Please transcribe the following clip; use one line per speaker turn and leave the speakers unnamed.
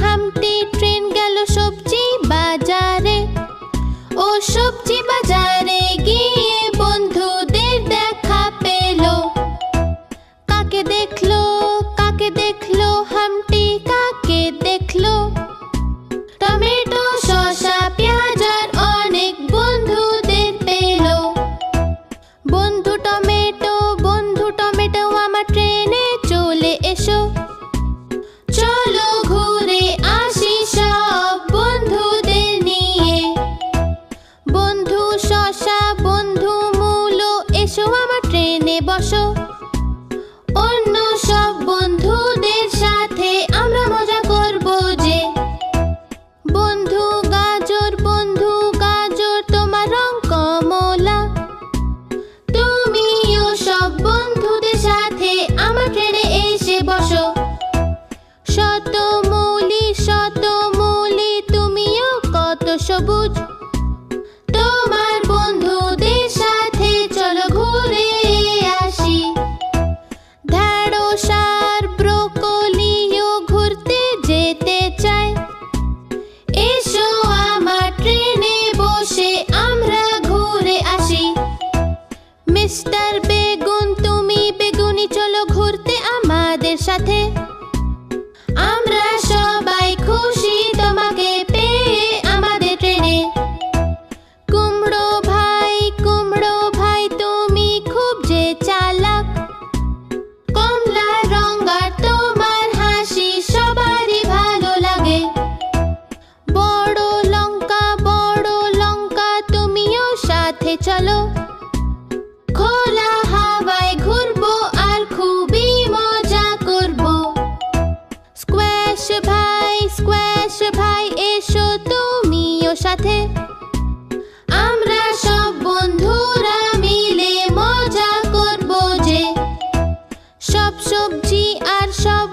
হামটি train গেল সবজি বাজারে। ও সবজি বাজারে গিয়ে বন্ধুদের দেখা পেল। কাকে দেখলো হামটি কাকে দেখলো। টমেটো শসা পেঁয়াজ আর অনেক বন্ধুদের পেল। বন্ধু টমেটো আমার ট্রেনে চলে এসো। চলো ঘুরে আসি সব বন্ধুদের নিয়ে। বন্ধু শসা বন্ধু মূলো এসো আমার ট্রেনে বসো। অন্য সব বন্ধুদের সাথে আমরা মজা করব যে। বন্ধু গাজর তোমার রং কমলা। তুমিও সব বন্ধুদের সাথে আমার ট্রেনে এসে বসো। শতমূলি তুমিও কত সবুজ। তোমার বন্ধুদের সাথে চলো ঘুরে আসি। ঢেঁড়স আর ব্রোকলিও ঘুরতে যেতে চায়। এসো আমার ট্রেনে বসে আমরা ঘুরে আসি। মিস্টার বেগুন তুমি বেগুনি চলো ঘুরতে আমাদের সাথে। আমরা সবাই খুশি তোমাকে পেয়ে আমাদের ট্রেনে। কুমড়ো ভাই তুমি খুব যে চালাক। কমলা রং আর তোমার হাসি সবারই ভালো লাগে। বড় লঙ্কা তুমিও সাথে চলো। খোলা হাওয়ায় ঘুরবো আর খুবই মজা করবো। স্কোয়াশ ভাই এসো তুমিও সাথে। আমরা সব বন্ধুরা মিলে মজা করবো যে। সব সবজি আর সব